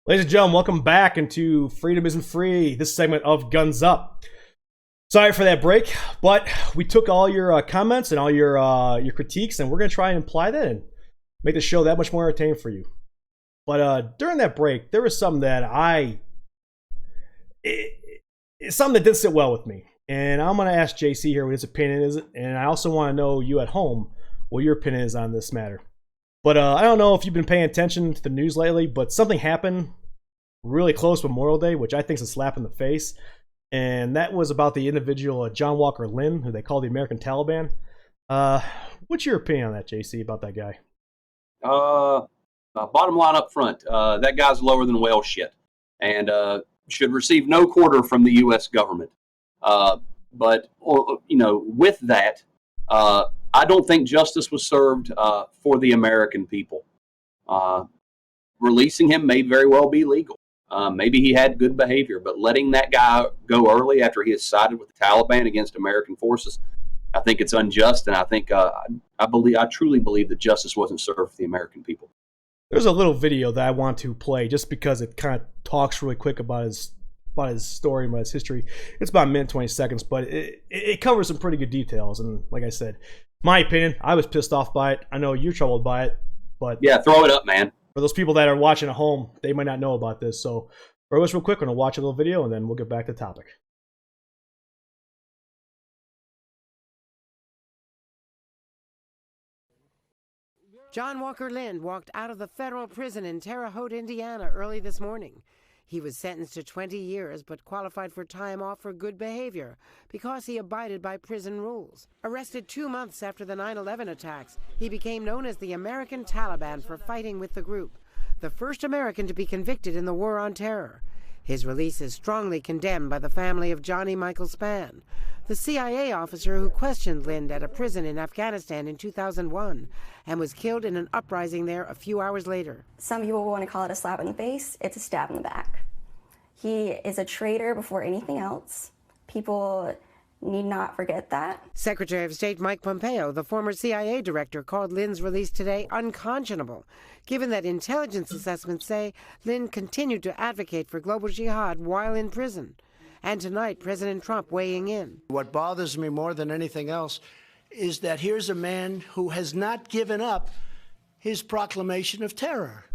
Ladies and gentlemen, welcome back into Freedom Isn't Free, this segment of Guns Up. Sorry for that break, but we took all your comments and all your critiques, and we're going to try and apply that and make the show that much more entertaining for you. But during that break, there was something that it's something that didn't sit well with me. And I'm going to ask JC here what his opinion is, and I also want to know you at home what your opinion is on this matter. But I don't know if you've been paying attention to the news lately, but something happened really close to Memorial Day, which I think is a slap in the face. And that was about the individual John Walker Lindh, who they call the American Taliban. What's your opinion on that, JC, about that guy? Bottom line up front, that guy's lower than whale shit and should receive no quarter from the U.S. government. But with that, I don't think justice was served for the American people. Releasing him may very well be legal. Maybe he had good behavior, but letting that guy go early after he has sided with the Taliban against American forces, I think it's unjust, and I think I truly believe that justice wasn't served for the American people. There's a little video that I want to play just because it kind of talks really quick about his story and about his history. It's about a minute 20 seconds, but it covers some pretty good details. And like I said, my opinion, I was pissed off by it. I know you're troubled by it, but yeah, throw it up, man. For those people that are watching at home, they might not know about this. So for us real quick, we're going to watch a little video and then we'll get back to the topic. John Walker Lindh walked out of the federal prison in Terre Haute, Indiana early this morning. He was sentenced to 20 years but qualified for time off for good behavior because he abided by prison rules. Arrested 2 months after the 9/11 attacks, he became known as the American Taliban for fighting with the group, the first American to be convicted in the War on Terror. His release is strongly condemned by the family of Johnny Michael Spann, the CIA officer who questioned Lindh at a prison in Afghanistan in 2001 and was killed in an uprising there a few hours later. Some people want to call it a slap in the face. It's a stab in the back. He is a traitor before anything else. People need not forget that. Secretary of State Mike Pompeo, the former CIA director, called Lindh's release today unconscionable, given that intelligence assessments say Lindh continued to advocate for global jihad while in prison. And tonight, President Trump weighing in. What bothers me more than anything else is that here's a man who has not given up his proclamation of terror.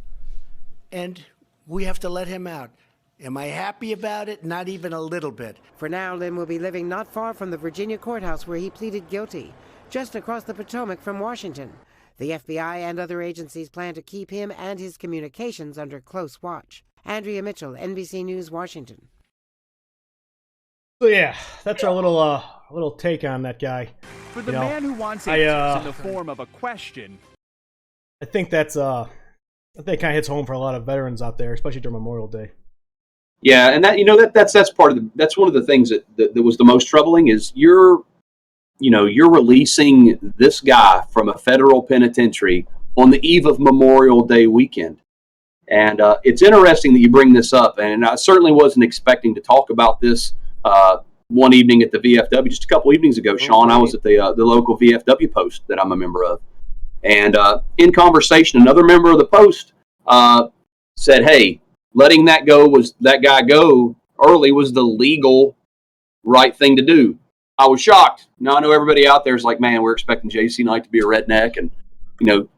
And we have to let him out. Am I happy about it? Not even a little bit. For now, Lindh will be living not far from the Virginia courthouse where he pleaded guilty, just across the Potomac from Washington. The FBI and other agencies plan to keep him and his communications under close watch. Andrea Mitchell, NBC News, Washington. So yeah, that's our little take on that guy. For the man who wants answers in the form of a question. I think I think it kind of hits home for a lot of veterans out there, especially during Memorial Day. Yeah, and that's part of that's one of the things that was the most troubling is you're releasing this guy from a federal penitentiary on the eve of Memorial Day weekend. And it's interesting that you bring this up, and I certainly wasn't expecting to talk about this one evening at the VFW just a couple evenings ago. Sean, I was at the local VFW post that I'm a member of. And in conversation, another member of the post said, hey, letting that guy go early was the legal right thing to do. I was shocked. Now I know everybody out there is like, man, we're expecting JC Knight to be a redneck and,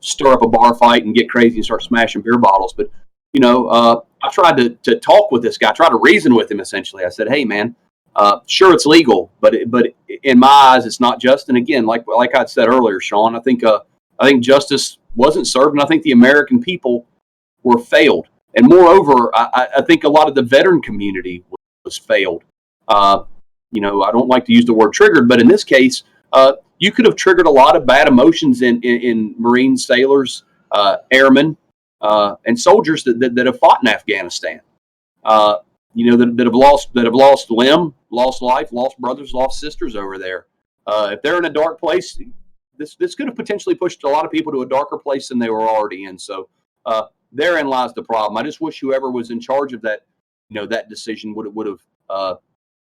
stir up a bar fight and get crazy and start smashing beer bottles. But, I tried to talk with this guy, try to reason with him essentially. I said, hey, man, sure, it's legal, but in my eyes, it's not just. And again, like I said earlier, Sean, I think justice wasn't served, and I think the American people were failed. And moreover, I think a lot of the veteran community was failed. I don't like to use the word triggered, but in this case, you could have triggered a lot of bad emotions in Marines, sailors, airmen, and soldiers that have fought in Afghanistan. That have lost limb, lost life, lost brothers, lost sisters over there. If they're in a dark place, this could have potentially pushed a lot of people to a darker place than they were already in. So therein lies the problem. I just wish whoever was in charge of that, that decision would have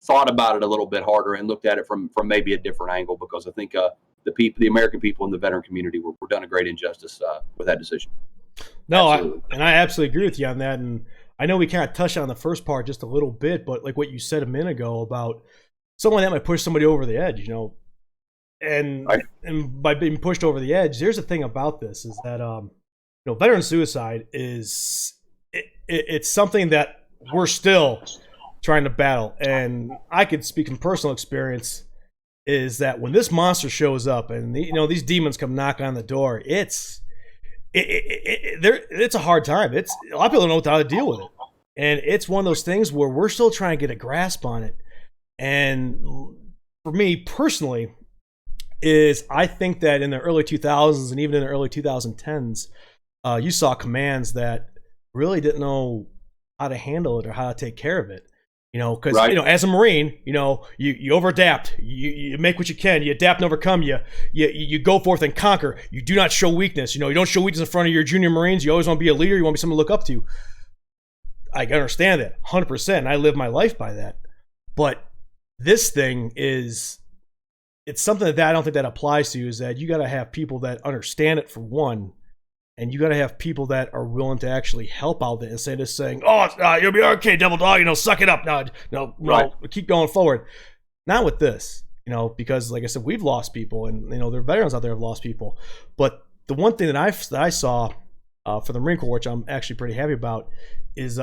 thought about it a little bit harder and looked at it from maybe a different angle, because I think the American people in the veteran community were done a great injustice with that decision. No, I absolutely agree with you on that, and I know we kind of touched on the first part just a little bit, but like what you said a minute ago about someone that might push somebody over the edge, and by being pushed over the edge, there's a thing about this is that veteran suicide is it's something that we're still trying to battle, and I could speak from personal experience is that when this monster shows up and these demons come knocking on the door, it's a hard time. It's a lot of people don't know how to deal with it, and it's one of those things where we're still trying to get a grasp on it. And for me personally, is I think that in the early 2000s and even in the early 2010s, you saw commands that really didn't know how to handle it or how to take care of it. Because as a Marine, you over adapt, you make what you can, you adapt and overcome, you go forth and conquer. You do not show weakness. You don't show weakness in front of your junior Marines. You always want to be a leader. You want to be someone to look up to. I understand that 100%. And I live my life by that. But this thing it's something that I don't think that applies to. Is that you got to have people that understand it for one. And you got to have people that are willing to actually help out there instead of saying, "Oh, you'll be okay, devil dog. Suck it up. No, keep going forward." Not with this, because like I said, we've lost people, and there are veterans out there who have lost people. But the one thing that I saw for the Marine Corps, which I'm actually pretty happy about, is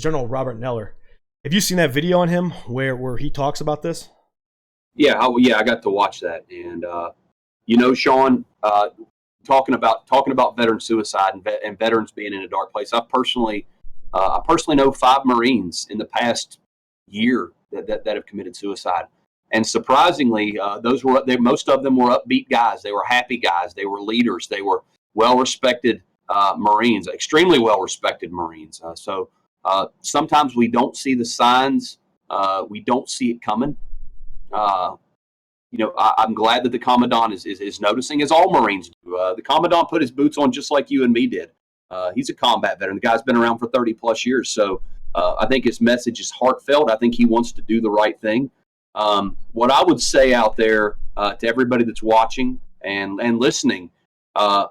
General Robert Neller. Have you seen that video on him where he talks about this? Yeah, I got to watch that, and Sean. Talking about veteran suicide and veterans being in a dark place. I personally know 5 Marines in the past year that have committed suicide, and surprisingly, most of them were upbeat guys. They were happy guys. They were leaders. They were well-respected Marines, extremely well-respected Marines. So sometimes we don't see the signs. We don't see it coming. I'm glad that the Commandant is noticing, as all Marines do. The Commandant put his boots on just like you and me did. He's a combat veteran. The guy's been around for 30 plus years. So I think his message is heartfelt. I think he wants to do the right thing. What I would say out there to everybody that's watching and listening, I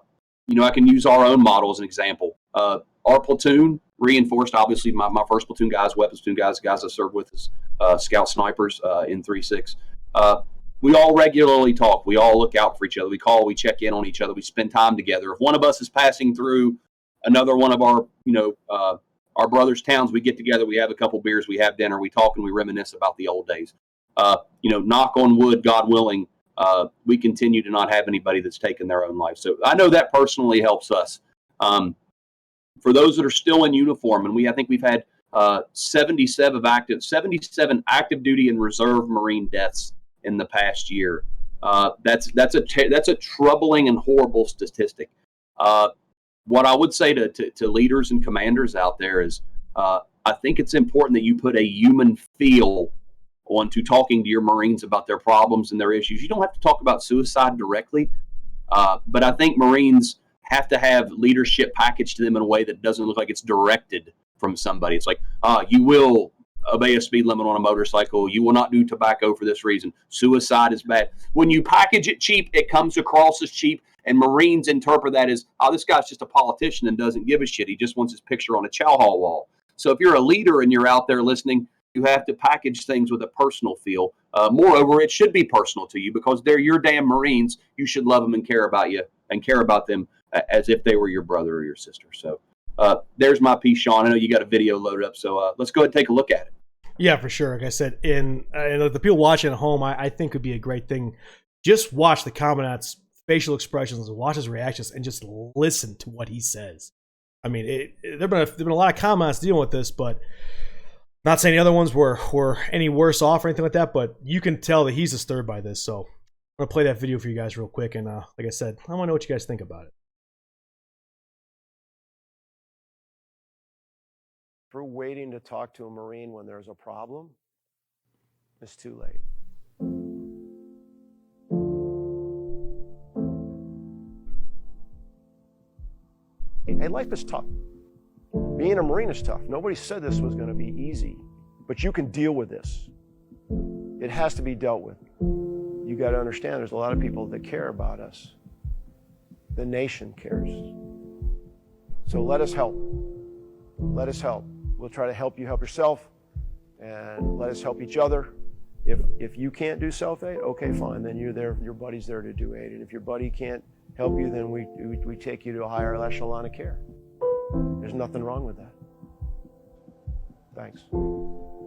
can use our own model as an example. Our platoon reinforced, obviously, my first platoon guys, weapons platoon guys I served with as scout snipers in 3-6. We all regularly talk. We all look out for each other. We call, we check in on each other. We spend time together. If one of us is passing through another one of our brothers' towns, we get together, we have a couple beers, we have dinner, we talk, and we reminisce about the old days. Knock on wood, God willing, we continue to not have anybody that's taken their own life. So I know that personally helps us. For those that are still in uniform, and I think we've had 77 active duty and reserve Marine deaths in the past year. That's a troubling and horrible statistic. What I would say to leaders and commanders out there is, I think it's important that you put a human feel onto talking to your Marines about their problems and their issues. You don't have to talk about suicide directly, but I think Marines have to have leadership packaged to them in a way that doesn't look like it's directed from somebody. It's like, you will obey a speed limit on a motorcycle. You will not do tobacco for this reason. Suicide is bad. When you package it cheap, it comes across as cheap, and Marines interpret that as, this guy's just a politician and doesn't give a shit. He just wants his picture on a chow hall wall. So if you're a leader and you're out there listening, you have to package things with a personal feel. Moreover, it should be personal to you because they're your damn Marines. You should love them and care about you and care about them as if they were your brother or your sister. So there's my piece, Sean. I know you got a video loaded up, so let's go ahead and take a look at it. Yeah, for sure. Like I said, the people watching at home, I think would be a great thing. Just watch the Commandant's facial expressions, watch his reactions, and just listen to what he says. I mean, there've been a lot of Commandants dealing with this, but not saying the other ones were any worse off or anything like that. But you can tell that he's disturbed by this. So I'm gonna play that video for you guys real quick, and like I said, I want to know what you guys think about it. Through waiting to talk to a Marine when there's a problem, it's too late. Hey, life is tough. Being a Marine is tough. Nobody said this was going to be easy, but you can deal with this. It has to be dealt with. You got to understand there's a lot of people that care about us. The nation cares. So let us help. Let us help. We'll try to help you help yourself, and let us help each other. If you can't do self-aid, okay, fine. Then your buddy's there to do aid. And if your buddy can't help you, then we take you to a higher echelon of care. There's nothing wrong with that. Thanks. All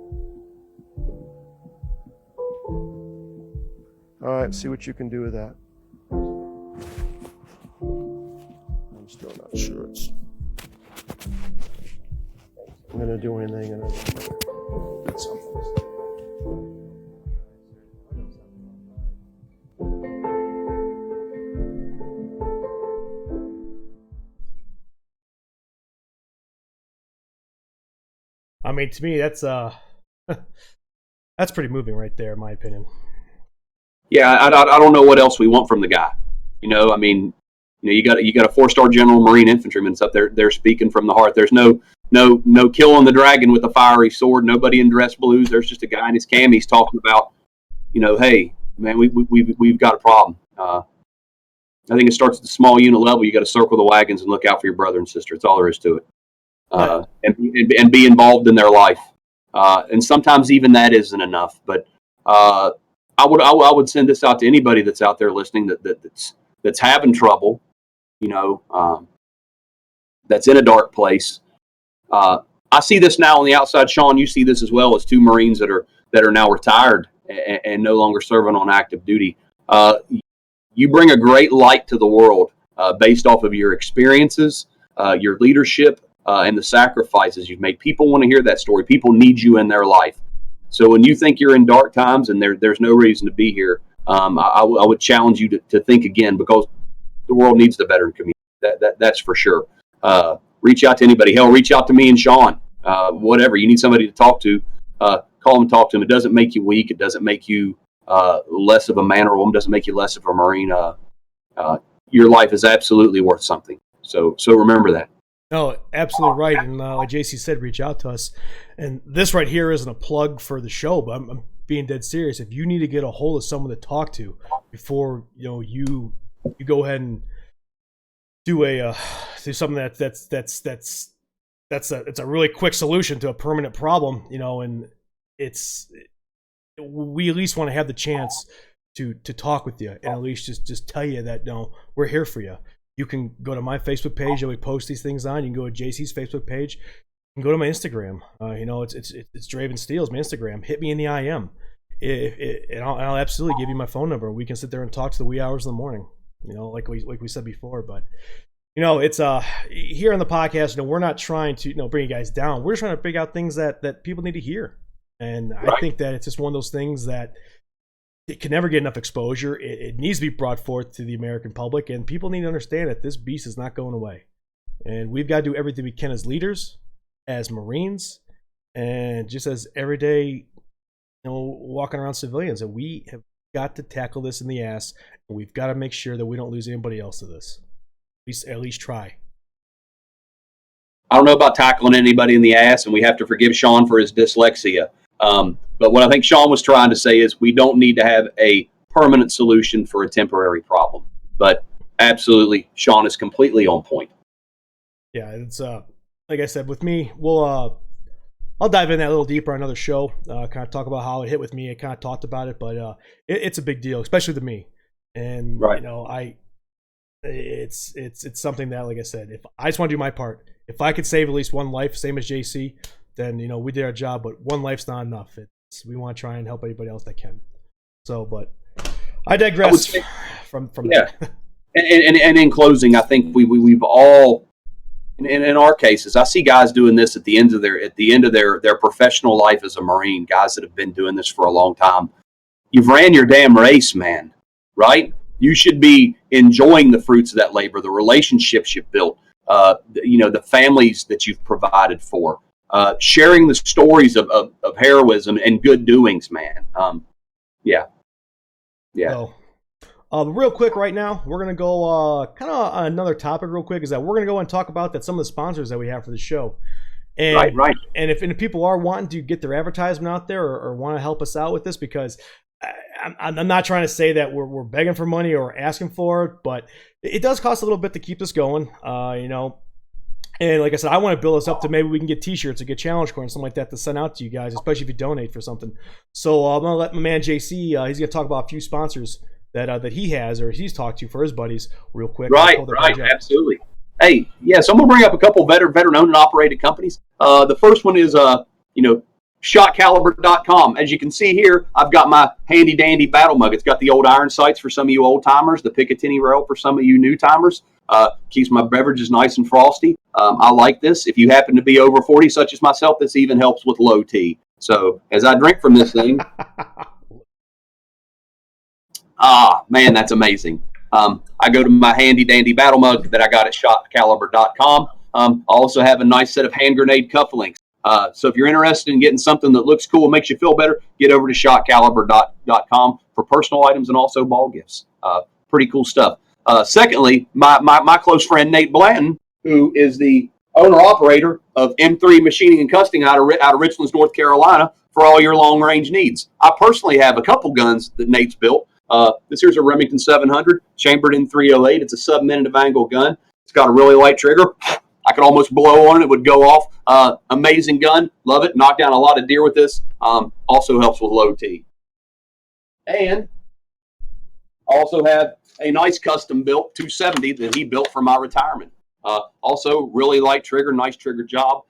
right, see what you can do with that. I'm still not sure I'm going to do anything. I'm going to do something. I mean, to me, that's pretty moving right there, in my opinion. Yeah, I don't know what else we want from the guy. I mean, you got a 4-star general Marine infantryman that's up there. They're speaking from the heart. There's no killing the dragon with a fiery sword. Nobody in dress blues. There's just a guy in his camis talking about, hey, man, we've got a problem. I think it starts at the small unit level. You got to circle the wagons and look out for your brother and sister. It's all there is to it. And be involved in their life. And sometimes even that isn't enough. But I would send this out to anybody that's out there listening that's having trouble, that's in a dark place. I see this now on the outside. Sean, you see this as well as 2 Marines that are now retired and no longer serving on active duty. You bring a great light to the world based off of your experiences, your leadership, and the sacrifices you've made. People want to hear that story. People need you in their life. So when you think you're in dark times and there's no reason to be here, I would challenge you to think again, because the world needs the veteran community. That's for sure. Reach out to anybody. Hell, reach out to me and Sean. Whatever. You need somebody to talk to, call them and talk to them. It doesn't make you weak. It doesn't make you less of a man or woman. It doesn't make you less of a Marine. Your life is absolutely worth something. So remember that. No, absolutely right. And like JC said, reach out to us. And this right here isn't a plug for the show, but I'm being dead serious. If you need to get a hold of someone to talk to before you go ahead and do something that's a really quick solution to a permanent problem, and we at least want to have the chance to talk with you and at least just tell you that we're here for you. You can go to my Facebook page that we post these things on. You can go to JC's Facebook page. You can go to my Instagram. It's Draven Steele's my Instagram. Hit me in the IM. And I'll absolutely give you my phone number. We can sit there and talk to the wee hours in the morning. Like we said before. But it's here on the podcast. We're not trying to bring you guys down. We're just trying to figure out things that people need to hear. And right. I think that it's just one of those things that it can never get enough exposure. It needs to be brought forth to the American public, and people need to understand that this beast is not going away. And we've got to do everything we can as leaders, as Marines, and just as everyday, walking around civilians. And we have got to tackle this in the ass, and we've got to make sure that we don't lose anybody else to this. At least try. I don't know about tackling anybody in the ass, and we have to forgive Sean for his dyslexia. But what I think Sean was trying to say is we don't need to have a permanent solution for a temporary problem. But absolutely, Sean is completely on point. Yeah, it's like I said, with me, I'll dive in that a little deeper on another show, kind of talk about how it hit with me. I kind of talked about it, but it's a big deal, especially to me. And right. It's something that, like I said, if I just want to do my part, if I could save at least one life, same as JC, then we did our job. But one life's not enough. We want to try and help anybody else that can. So, but I digress from that. And in closing, I think we've all, in our cases, I see guys doing this at the end of their professional life as a Marine. Guys that have been doing this for a long time. You've ran your damn race, man. Right? You should be enjoying the fruits of that labor, the relationships you've built, the families that you've provided for. Sharing the stories of heroism and good doings, man. Yeah. So, real quick right now, we're going to go kind of on another topic real quick, is that we're going to go and talk about that some of the sponsors that we have for the show. And, right. And if people are wanting to get their advertisement out there or want to help us out with this, because I'm not trying to say that we're begging for money or asking for it, but it does cost a little bit to keep this going. And like I said, I want to build us up to maybe we can get T-shirts or get challenge coins, something like that to send out to you guys, especially if you donate for something. So I'm gonna let my man JC. He's gonna talk about a few sponsors that he has or he's talked to for his buddies real quick. Right, absolutely. Hey, yeah, so I'm gonna bring up a couple veteran-owned and operated companies. The first one is ShotCaliber.com. As you can see here, I've got my handy-dandy battle mug. It's got the old iron sights for some of you old-timers, the Picatinny rail for some of you new-timers. Keeps my beverages nice and frosty. I like this. If you happen to be over 40, such as myself, this even helps with low T. So as I drink from this thing, man, that's amazing. I go to my handy-dandy battle mug that I got at ShotCaliber.com. I also have a nice set of hand grenade cufflinks. So if you're interested in getting something that looks cool and makes you feel better, get over to ShotCaliber.com for personal items and also ball gifts. Pretty cool stuff. Secondly, my close friend Nate Blanton, who is the owner-operator of M3 Machining and Custom out of Richlands, North Carolina, for all your long-range needs. I personally have a couple guns that Nate's built. This here's a Remington 700, chambered in .308. It's a sub-minute of angle gun. It's got a really light trigger. I could almost blow on it. It would go off. Amazing gun. Love it. Knocked down a lot of deer with this. Also helps with low T. And also have a nice custom-built 270 that he built for my retirement. Also, really light trigger, nice trigger job.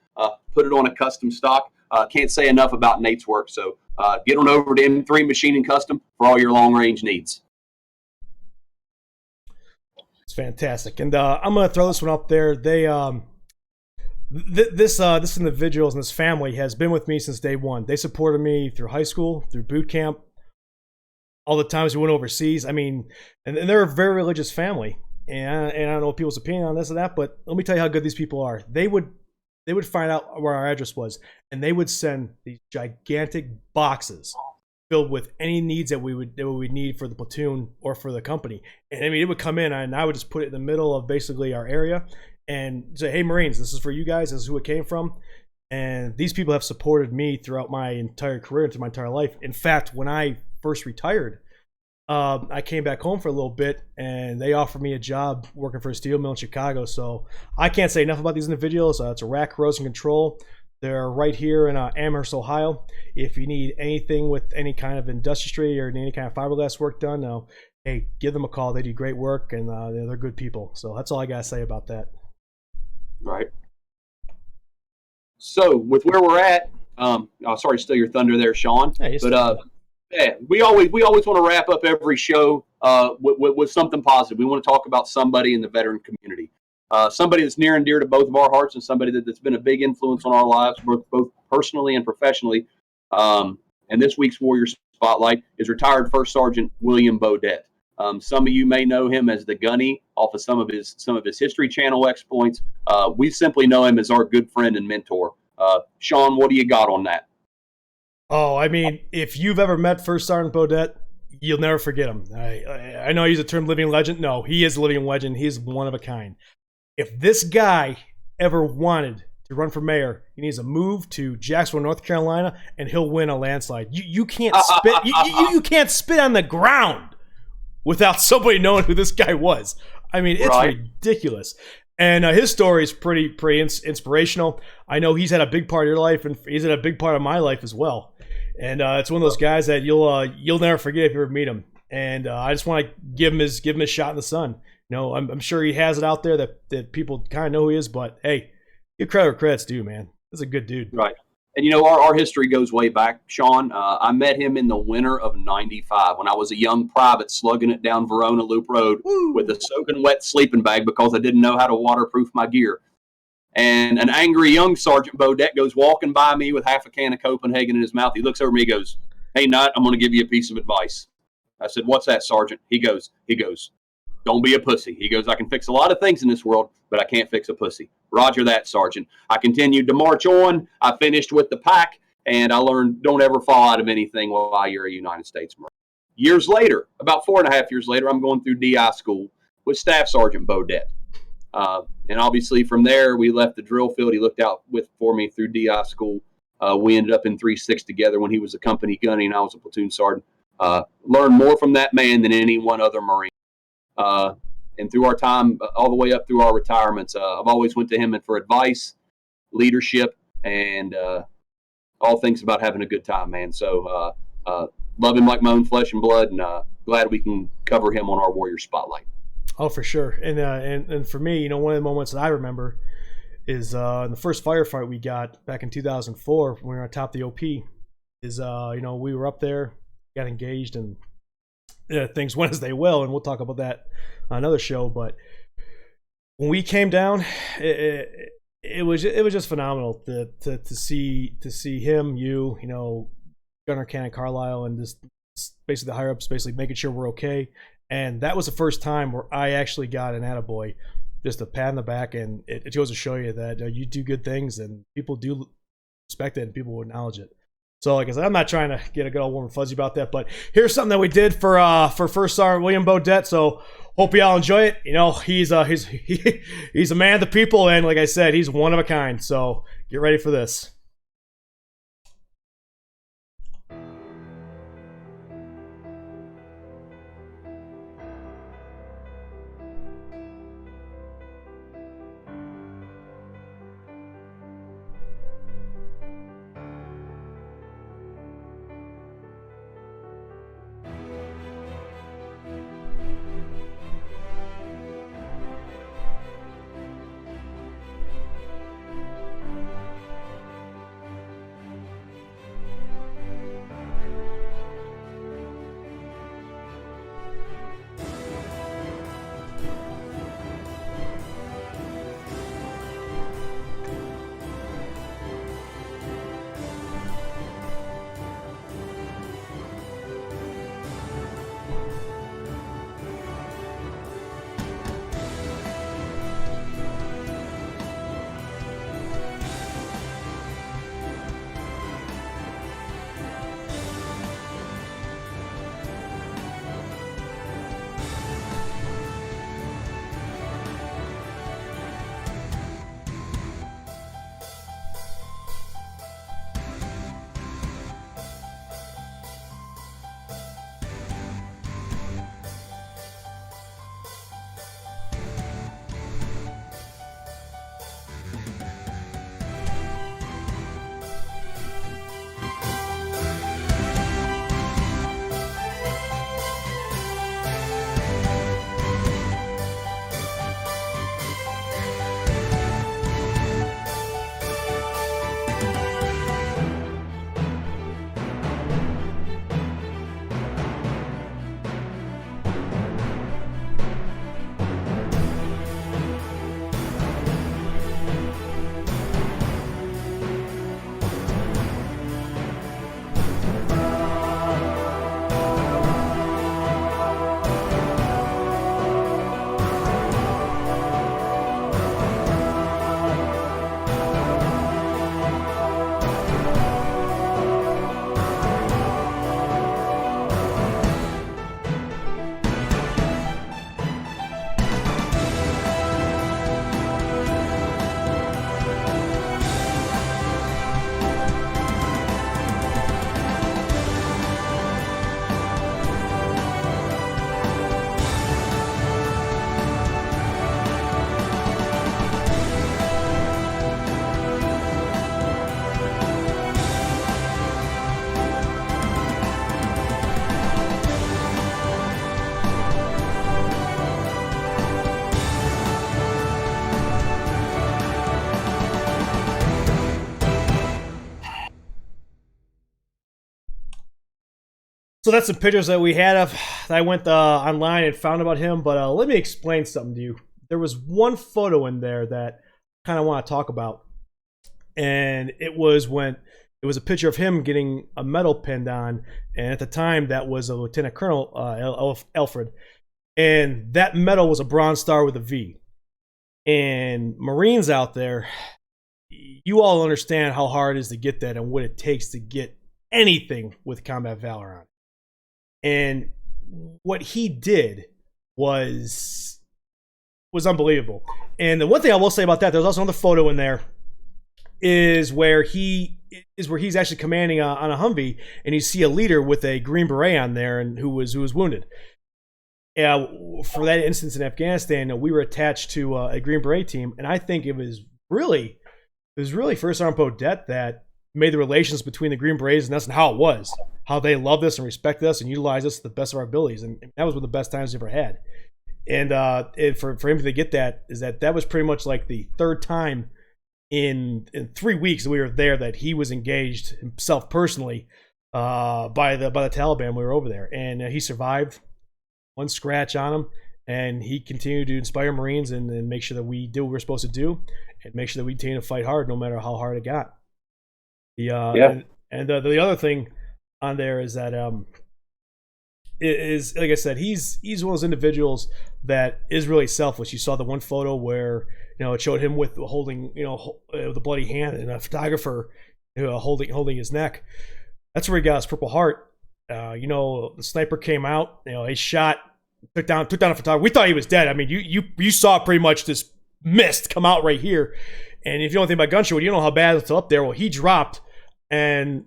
Put it on a custom stock. Can't say enough about Nate's work. So get on over to M3 Machining Custom for all your long-range needs. It's fantastic. And I'm going to throw this one up there. They this individuals and this family has been with me since day one. They supported me through high school, through boot camp, all the times we went overseas. I mean, and they're a very religious family. And I don't know people's opinion on this and that, but let me tell you how good these people are. They would find out where our address was, and they would send these gigantic boxes filled with any needs that we would need for the platoon or for the company. And I mean, it would come in, and I would just put it in the middle of basically our area and say, "Hey, Marines, this is for you guys. This is who it came from." And these people have supported me throughout my entire career and through my entire life. In fact, when I first retired, I came back home for a little bit, and they offered me a job working for a steel mill in Chicago. So I can't say enough about these individuals. It's a Rack Corrosion Control. They're right here in Amherst, Ohio. If you need anything with any kind of industry or any kind of fiberglass work done, hey, give them a call. They do great work, and they're good people. So that's all I got to say about that. Right. So with where we're at, sorry to steal your thunder there, Sean. Hey, but yeah, we always want to wrap up every show with something positive. We want to talk about somebody in the veteran community, somebody that's near and dear to both of our hearts, and somebody that's been a big influence on our lives, both personally and professionally. And this week's Warrior Spotlight is retired First Sergeant William Bodette. Some of you may know him as the Gunny off of some of his History Channel exploits. We simply know him as our good friend and mentor. Sean, what do you got on that? Oh, I mean, if you've ever met First Sergeant Bodette, you'll never forget him. I know I use the term living legend. No, he is a living legend. He's one of a kind. If this guy ever wanted to run for mayor, he needs to move to Jacksonville, North Carolina, and he'll win a landslide. You can't spit. You can't spit on the ground without somebody knowing who this guy was. I mean, it's ridiculous. And his story is pretty inspirational. I know he's had a big part of your life, and he's had a big part of my life as well. And it's one of those guys that you'll never forget if you ever meet him. And I just want to give him his shot in the sun. I'm sure he has it out there that people kind of know who he is. But hey, give credit where credit's due, man. He's a good dude. Right. And our history goes way back, Sean. I met him in the winter of '95 when I was a young private slugging it down Verona Loop Road with a soaking wet sleeping bag because I didn't know how to waterproof my gear. And an angry young Sergeant Bodette goes walking by me with half a can of Copenhagen in his mouth. He looks over me, he goes, "Hey, Knight, I'm going to give you a piece of advice." I said, "What's that, Sergeant?" He goes, "Don't be a pussy." He goes, "I can fix a lot of things in this world, but I can't fix a pussy." Roger that, Sergeant. I continued to march on. I finished with the pack, and I learned don't ever fall out of anything while you're a United States Marine. Years later, about 4.5 years later, I'm going through DI school with Staff Sergeant Bodette. And obviously from there, we left the drill field. He looked out for me through DI school. We ended up in 3-6 together when he was a company gunny and I was a platoon sergeant. Learned more from that man than any one other Marine. and through our time, all the way up through our retirements, I've always went to him and for advice, leadership, and all things about having a good time, man. So love him like my own flesh and blood, and glad we can cover him on our Warrior Spotlight. Oh, for sure. And for me, one of the moments that I remember is in the first firefight we got back in 2004 when we were on top of the OP. Is we were up there, got engaged, and things went as they will, and we'll talk about that on another show. But when we came down, it was just phenomenal to see him, Gunner, Cannon, Carlisle, and just basically the higher ups basically making sure we're okay. And that was the first time where I actually got an attaboy, just a pat on the back, and it goes to show you that you do good things and people do respect it and people will acknowledge it. So, like I said, I'm not trying to get a good old warm and fuzzy about that, but here's something that we did for First Sergeant William Bodette. So, hope you all enjoy it. He's a man of the people, and like I said, he's one of a kind. So, get ready for this. So that's some pictures that we had of. I went online and found about him, but let me explain something to you. There was one photo in there that I kind of want to talk about, and it was a picture of him getting a medal pinned on, and at the time that was a Lieutenant Colonel Alfred, and that medal was a Bronze Star with a V. And Marines out there, you all understand how hard it is to get that and what it takes to get anything with combat valor on. And what he did was unbelievable. And the one thing I will say about that, there's also another photo in there, is where he's actually commanding on a Humvee, and you see a leader with a green beret on there, and who was wounded. for that instance in Afghanistan, we were attached to a Green Beret team, and I think it was really First Sergeant Bodette that made the relations between the Green Berets and us and how it was, how they loved us and respected us and utilized us to the best of our abilities, and that was one of the best times we ever had. And for him to get that was pretty much like the third time in 3 weeks that we were there that he was engaged himself personally by the Taliban. We were over there, and he survived. One scratch on him, and he continued to inspire Marines and make sure that we did what we were supposed to do, and make sure that we continue to fight hard no matter how hard it got. The other thing on there is that is like I said, he's one of those individuals that is really selfless. You saw the one photo where it showed him with holding the bloody hand and a photographer holding his neck. That's where he got his Purple Heart. The sniper came out. He shot, took down a photographer. We thought he was dead. I mean, you saw pretty much this mist come out right here. And if you know anything about gunshot, you know how bad it's up there. Well, he dropped, and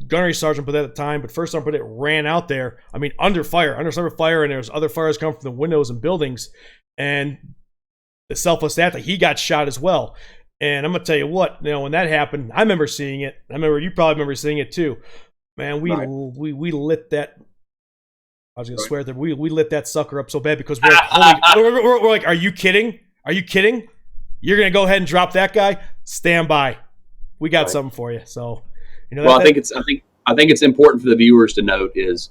gunnery sergeant put that at the time, but first sergeant put it ran out there. I mean, under sniper fire, and there's other fires coming from the windows and buildings. And the selfless act that he got shot as well. And I'm gonna tell you what, when that happened, I remember seeing it. I remember you probably remember seeing it too. Man, we lit that. I was gonna swear that we lit that sucker up so bad because we're like, are you kidding? Are you kidding? You're gonna go ahead and drop that guy? Stand by. We got something for you. So, I think it's important for the viewers to note is,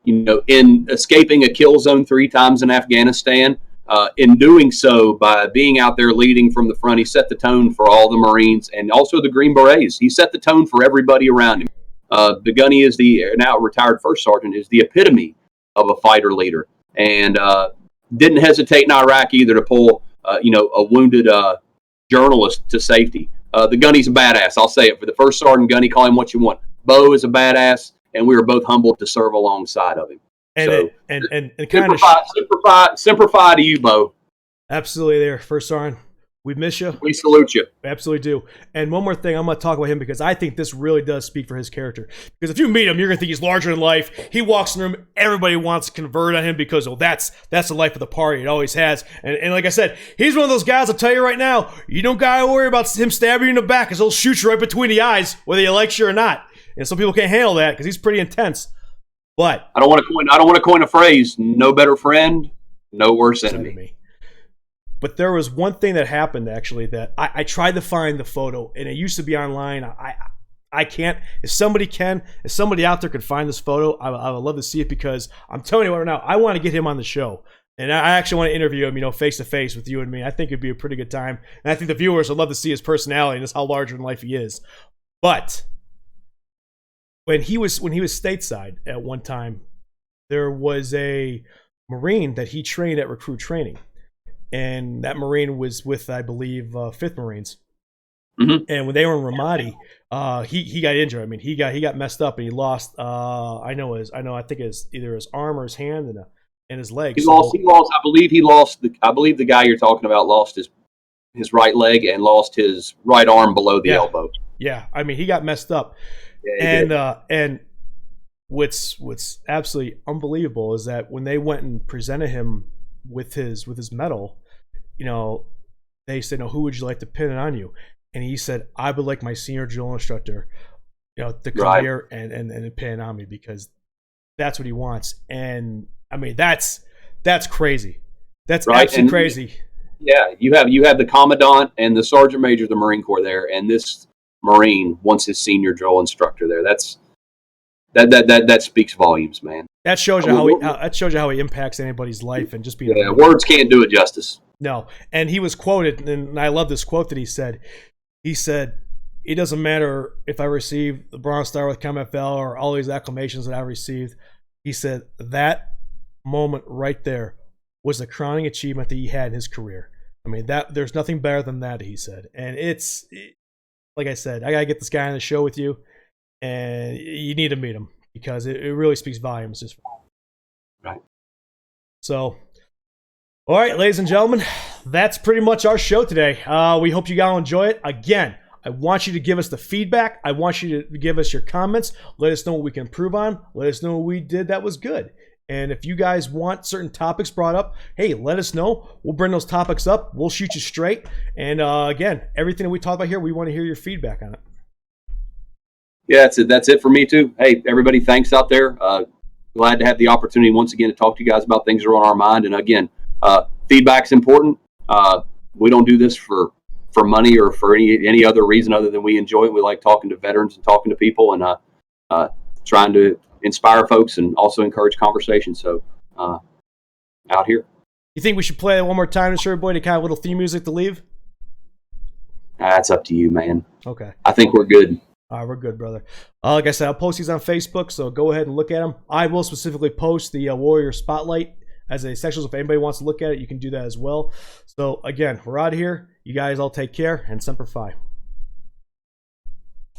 in escaping a kill zone 3 times in Afghanistan, in doing so by being out there leading from the front, he set the tone for all the Marines and also the Green Berets. He set the tone for everybody around him. The gunny is the now retired first sergeant, is the epitome of a fighter leader, and didn't hesitate in Iraq either to pull a wounded journalist to safety. The gunny's a badass. I'll say it for the first sergeant gunny. Call him what you want. Bo is a badass, and we were both humbled to serve alongside of him. And kind of simplify to you, Bo. Absolutely, there, first sergeant. We miss you. We salute you. We absolutely do. And one more thing, I'm going to talk about him because I think this really does speak for his character. Because if you meet him, you're going to think he's larger than life. He walks in the room, everybody wants to convert on him because, that's the life of the party. It always has. And like I said, he's one of those guys, I'll tell you right now, you don't got to worry about him stabbing you in the back because he'll shoot you right between the eyes, whether you like you or not. And some people can't handle that because he's pretty intense. But I don't want to coin a phrase, no better friend, no worse enemy. But there was one thing that happened, actually, that I tried to find the photo, and it used to be online. I can't. If somebody out there could find this photo, I would love to see it because I'm telling you right now, I want to get him on the show. And I actually want to interview him, face-to-face with you and me. I think it'd be a pretty good time. And I think the viewers would love to see his personality and just how larger than life he is. But when he was stateside at one time, there was a Marine that he trained at recruit training. And that Marine was with, I believe, 5th Marines. Mm-hmm. And when they were in Ramadi, he got injured. I mean, he got messed up and he lost. I think either his arm or his hand and his leg. He lost. I believe the guy you're talking about lost his right leg and lost his right arm below the elbow. Yeah, I mean, he got messed up. Yeah, and what's absolutely unbelievable is that when they went and presented him with his medal, they said, "No, who would you like to pin it on you?" And he said, "I would like my senior drill instructor, to come here and pin it on me because that's what he wants." And I mean, that's crazy. That's absolutely crazy. Yeah, you have the commandant and the sergeant major of the Marine Corps there, and this Marine wants his senior drill instructor there. That speaks volumes, man. That shows you how he impacts anybody's life and just being. Yeah, words can't do it justice. No, and he was quoted, and I love this quote that he said. He said, "It doesn't matter if I receive the Bronze Star with ComFL or all these acclamations that I received." He said that moment right there was the crowning achievement that he had in his career. I mean, there's nothing better than that, he said. And like I said, I gotta get this guy on the show with you. And you need to meet him because it really speaks volumes. Just right. So, all right, ladies and gentlemen, that's pretty much our show today. We hope you all enjoy it. Again, I want you to give us the feedback. I want you to give us your comments. Let us know what we can improve on. Let us know what we did that was good. And if you guys want certain topics brought up, hey, let us know. We'll bring those topics up. We'll shoot you straight. And again, everything that we talk about here, we want to hear your feedback on it. Yeah, that's it for me too. Hey, everybody, thanks out there. Glad to have the opportunity once again to talk to you guys about things that are on our mind. And again, feedback's important. We don't do this for money or for any other reason other than we enjoy it. We like talking to veterans and talking to people and trying to inspire folks and also encourage conversation. So out here. You think we should play it one more time to show everybody kind of little theme music to leave? That's up to you, man. Okay. I think we're good. All right, we're good, brother. Like I said, I'll post these on Facebook, so go ahead and look at them. I will specifically post the Warrior Spotlight as a section, so if anybody wants to look at it, you can do that as well. So, again, we're out of here. You guys all take care, and Semper Fi.